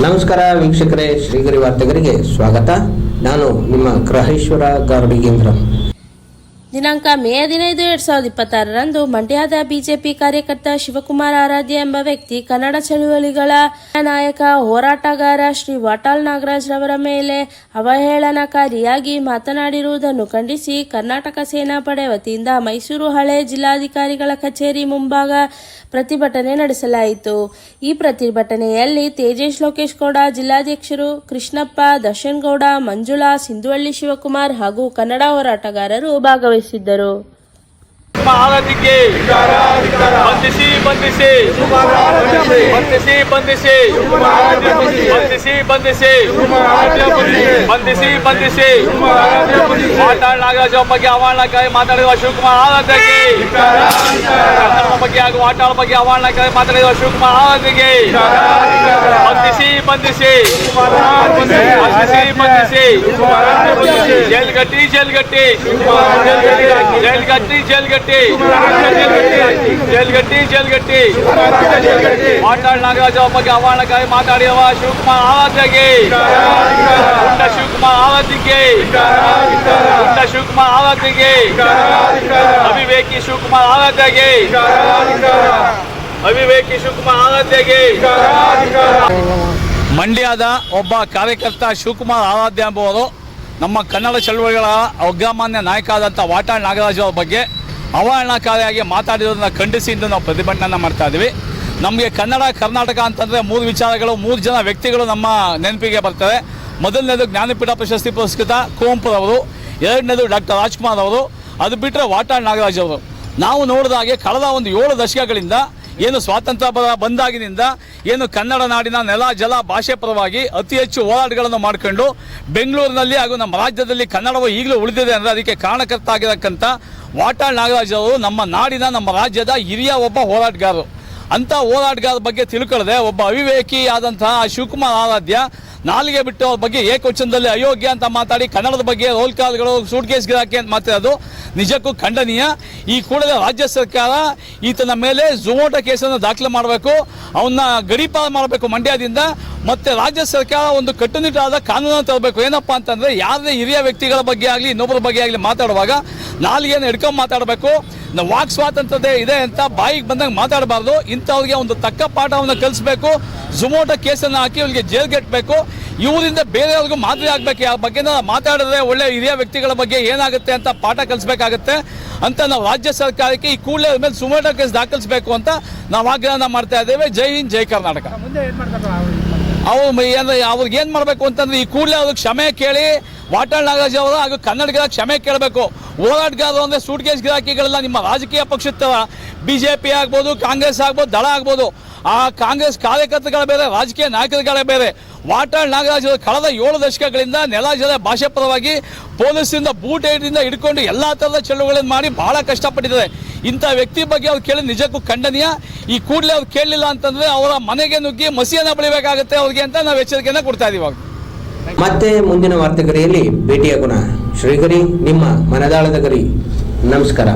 ನಮಸ್ಕಾರ ವೀಕ್ಷಕರೇ, ಶ್ರೀಗರಿ ವಾರ್ತೆಗರಿಗೆ ಸ್ವಾಗತ. ನಾನು ನಿಮ್ಮ ಗ್ರಹೇಶ್ವರ ಗಾರ್ಡಿಗೇಂದ್ರ. ದಿನಾಂಕ ಮೇ 15, 2026ರಂದು ಮಂಡ್ಯದ ಬಿಜೆಪಿ ಕಾರ್ಯಕರ್ತ ಶಿವಕುಮಾರ್ ಆರಾಧ್ಯ ಎಂಬ ವ್ಯಕ್ತಿ ಕನ್ನಡ ಚಳುವಳಿಗಳ ನಾಯಕ ಹೋರಾಟಗಾರ ಶ್ರೀ ವಾಟಾಳ್ ನಾಗರಾಜ್ ರವರ ಮೇಲೆ ಅವಹೇಳನಕಾರಿಯಾಗಿ ಮಾತನಾಡಿರುವುದನ್ನು ಖಂಡಿಸಿ ಕರ್ನಾಟಕ ಸೇನಾ ಪಡೆ ವತಿಯಿಂದ ಮೈಸೂರು ಹಳೆ ಜಿಲ್ಲಾಧಿಕಾರಿಗಳ ಕಚೇರಿ ಮುಂಭಾಗ ಪ್ರತಿಭಟನೆ ನಡೆಸಲಾಯಿತು. ಈ ಪ್ರತಿಭಟನೆಯಲ್ಲಿ ತೇಜೇಶ್ ಲೋಕೇಶ್ ಗೌಡ, ಜಿಲ್ಲಾಧ್ಯಕ್ಷರು ಕೃಷ್ಣಪ್ಪ, ದರ್ಶನ್ ಗೌಡ, ಮಂಜುಳಾ, ಸಿಂಧುವಳ್ಳಿ ಶಿವಕುಮಾರ್ ಹಾಗೂ ಕನ್ನಡ ಹೋರಾಟಗಾರರು ಭಾಗವಹಿಸಿದ್ದರು. ವಾಟಾಳ್ ನಾಗರಾಜ್ ಬಗ್ಗೆ ಅವಹೇಳನಕಾರಿ ಮಾತಾಡಿರುವ ಶಿವಕುಮಾರ್ ಆರಾಧ್ಯಗೆ, ಬಗ್ಗೆ ಹಾಗೂ ವಾಟಾಳ್ ಬಗ್ಗೆ ಅವಹೇಳನಕಾರಿ ಮಾತಾಡಿರುವ ಶಿವಕುಮಾರ್ ಆರಾಧ್ಯಗೆ ಬಂಧಿಸಿ ಜೈಲ್ಗಟ್ಟಿ ವಾಟಾಳ್ ನಾಗರಾಜ್ ಬಗ್ಗೆ ಅವಹೇಳನಕಾರಿ ಮಾತಾಡಿರುವ ಶಿವಕುಮಾರ್ ಆರಾಧ್ಯಗೆ, ಶಿವಕುಮಾರ್ ಆರಾಧ್ಯಗೆ, ಅವಿವೇಕಿ ಶಿವಕುಮಾರ್ ಆರಾಧ್ಯಗೆ, ಮಂಡ್ಯದ ಒಬ್ಬ ಕಾರ್ಯಕರ್ತ ಶಿವಕುಮಾರ್ ಆರಾಧ್ಯ ಎಂಬುವರು ನಮ್ಮ ಕನ್ನಡ ಚಳವಳಿಗಳ ಅಗ್ರಮಾನ್ಯ ನಾಯಕ ಆದಂಥ ವಾಟಾಳ್ ನಾಗರಾಜ್ ಅವರ ಬಗ್ಗೆ ಅವಹೇಳನಕಾರಿಯಾಗಿ ಮಾತಾಡಿರೋದನ್ನ ಖಂಡಿಸಿ ಇಂದು ನಾವು ಪ್ರತಿಭಟನೆ ಮಾಡ್ತಾ ಇದ್ದೀವಿ. ನಮಗೆ ಕರ್ನಾಟಕ ಅಂತಂದರೆ 3 ವಿಚಾರಗಳು, 3 ಜನ ವ್ಯಕ್ತಿಗಳು ನಮ್ಮ ನೆನಪಿಗೆ ಬರ್ತಾರೆ. ಮೊದಲನೇದು ಜ್ಞಾನಪೀಠ ಪ್ರಶಸ್ತಿ ಪುರಸ್ಕೃತ ಕುವೆಂಪುರವರು, ಎರಡನೇದು ಡಾಕ್ಟರ್ ರಾಜ್ಕುಮಾರ್ ಅವರು, ಅದು ಬಿಟ್ಟರೆ ವಾಟಾಳ್ ನಾಗರಾಜ್ ಅವರು. ನಾವು ನೋಡಿದಾಗೆ ಕಳೆದ ಒಂದು 7 ದಶಕಗಳಿಂದ ಏನು ಸ್ವಾತಂತ್ರ್ಯ ಬಂದಾಗಿನಿಂದ ಏನು ಕನ್ನಡ ನಾಡಿನ ನೆಲ ಜಲ ಭಾಷೆ ಪರವಾಗಿ ಅತಿ ಹೆಚ್ಚು ಹೋರಾಟಗಳನ್ನು ಮಾಡಿಕೊಂಡು ಬೆಂಗಳೂರಿನಲ್ಲಿ ಹಾಗೂ ನಮ್ಮ ರಾಜ್ಯದಲ್ಲಿ ಕನ್ನಡವು ಈಗಲೂ ಉಳಿದಿದೆ ಅಂದರೆ ಅದಕ್ಕೆ ಕಾರಣಕರ್ತ ಆಗಿರತಕ್ಕಂಥ ವಾಟಾಳ್ ನಾಗರಾಜ್ ಅವರು ನಮ್ಮ ನಾಡಿನ, ನಮ್ಮ ರಾಜ್ಯದ ಹಿರಿಯ ಒಬ್ಬ ಹೋರಾಟಗಾರರು. ಅಂಥ ಹೋರಾಟಗಾರರ ಬಗ್ಗೆ ತಿಳ್ಕೊಳ್ಳದೆ ಒಬ್ಬ ಅವಿವೇಕಿ ಆದಂತಹ ಶಿವಕುಮಾರ್ ಆರಾಧ್ಯ ನಾಲಿಗೆ ಬಿಟ್ಟು ಅವ್ರ ಬಗ್ಗೆ ಏಕವಚನದಲ್ಲಿ ಅಯೋಗ್ಯ ಅಂತ ಮಾತಾಡಿ ಕನ್ನಡದ ಬಗ್ಗೆ ರೋಲ್ ಕಾಲ್ಗಳು, ಸೂಟ್ ಕೇಸ್ ಗಿರಾಕಿ ಅಂತ ಮಾತಾಡೋದು ನಿಜಕ್ಕೂ ಖಂಡನೀಯ. ಈ ಕೂಡಲೇ ರಾಜ್ಯ ಸರ್ಕಾರ ಈತನ ಮೇಲೆ ಝೊಮೊಟೊ ಕೇಸನ್ನು ದಾಖಲೆ ಮಾಡಬೇಕು, ಅವನ್ನ ಗಡೀಪಾರು ಮಾಡಬೇಕು ಮಂಡ್ಯದಿಂದ. ಮತ್ತು ರಾಜ್ಯ ಸರ್ಕಾರ ಒಂದು ಕಟ್ಟುನಿಟ್ಟಾದ ಕಾನೂನನ್ನು ತರಬೇಕು. ಏನಪ್ಪ ಅಂತಂದರೆ ಯಾವುದೇ ಹಿರಿಯ ವ್ಯಕ್ತಿಗಳ ಬಗ್ಗೆ ಆಗಲಿ ಇನ್ನೊಬ್ಬರ ಬಗ್ಗೆ ಆಗಲಿ ಮಾತಾಡುವಾಗ ನಾಲಿಗೆಯನ್ನು ಹಿಡ್ಕೊಂಡು ಮಾತಾಡಬೇಕು. ವಾಕ್ ಸ್ವಾತಂತ್ರ್ಯ ಇದೆ ಅಂತ ಬಾಯಿಗೆ ಬಂದಂಗೆ ಮಾತಾಡಬಾರ್ದು. ಇಂಥವ್ರಿಗೆ ಒಂದು ತಕ್ಕ ಪಾಠವನ್ನು ಕಲಿಸ್ಬೇಕು. ಝೊಮೊಟೊ ಕೇಸನ್ನು ಹಾಕಿ ಅವರಿಗೆ ಜೈಲ್ಗೆಟ್ಟಬೇಕು. ಇವರಿಂದ ಬೇರೆಯವ್ರಿಗೂ ಮಾದರಿ ಆಗಬೇಕು. ಆ ಬಗ್ಗೆ ಮಾತಾಡಿದ್ರೆ ಒಳ್ಳೆ ಹಿರಿಯ ವ್ಯಕ್ತಿಗಳ ಬಗ್ಗೆ ಏನಾಗುತ್ತೆ ಅಂತ ಪಾಠ ಕಲಿಸ್ಬೇಕಾಗತ್ತೆ ಅಂತ ನಾವು ರಾಜ್ಯ ಸರ್ಕಾರಕ್ಕೆ ಈ ಕೂಡಲೇ ಮೇಲೆ ಝೊಮೊಟೊ ಕೇಸ್ ದಾಖಲಿಸಬೇಕು ಅಂತ ನಾವು ಆಗ್ರಹ ಮಾಡ್ತಾ ಇದ್ದೇವೆ. ಜೈ ಹಿಂದ್, ಜೈ ಕರ್ನಾಟಕ. ಅವ್ರಿಗೆ ಏನು ಮಾಡಬೇಕು ಅಂತಂದ್ರೆ ಈ ಕೂಡಲೇ ಅವ್ರಿಗೆ ಕ್ಷಮೆ ಕೇಳಿ ವಾಟಾಳ್ ನಾಗರಾಜ್ ಅವರು ಹಾಗೂ ಕನ್ನಡಿಗರ ಕ್ಷಮೆ ಕೇಳಬೇಕು. ಹೋರಾಟಗಾರರು ಅಂದರೆ ಸೂಟ್ ಕೇಸ್ ಗಿರಾಕಿಗಳೆಲ್ಲ ನಿಮ್ಮ ರಾಜಕೀಯ ಪಕ್ಷದ BJP ಆಗ್ಬೋದು, ಕಾಂಗ್ರೆಸ್ ಆಗ್ಬೋದು, ದಳ ಆಗ್ಬೋದು. ಆ ಕಾಂಗ್ರೆಸ್ ಕಾರ್ಯಕರ್ತಗಳ ಬೇರೆ, ರಾಜಕೀಯ ನಾಯಕರುಗಳೇ ಬೇರೆ. ವಾಟಾಳ್ ನಾಗರಾಜ್ ಅವರು ಕಳೆದ 7 ದಶಕಗಳಿಂದ ನೆಲ ಜಲ ಭಾಷೆ ಪರವಾಗಿ ಪೊಲೀಸರಿಂದ ಬೂಟ್ ಏಟಿಂದ ಹಿಡ್ಕೊಂಡು ಎಲ್ಲ ಥರದ ಚಳುವಳಿಗಳನ್ನು ಮಾಡಿ ಬಹಳ ಕಷ್ಟಪಟ್ಟಿದ್ದಾರೆ. ಇಂಥ ವ್ಯಕ್ತಿ ಬಗ್ಗೆ ಅವ್ರು ಕೇಳಿ ನಿಜಕ್ಕೂ ಖಂಡನೀಯ. ಈ ಕೂಡಲೇ ಅವ್ರು ಕೇಳಲಿಲ್ಲ ಅಂತಂದರೆ ಅವರ ಮನೆಗೆ ನುಗ್ಗಿ ಮಸಿಯನ್ನು ಬೆಳಿಬೇಕಾಗುತ್ತೆ ಅವ್ರಿಗೆ ಅಂತ ನಾವು ಎಚ್ಚರಿಕೆಯನ್ನು ಕೊಡ್ತಾ ಇದ್ದೀವಿ. ಮತ್ತೆ ಮುಂದಿನ ವಾರ್ತೆಗರಿಯಲ್ಲಿ ಭೇಟಿಯಾಗೋಣ. ಶ್ರೀಗರಿ ನಿಮ್ಮ ಮನದಾಳದ ಗರಿ. ನಮಸ್ಕಾರ.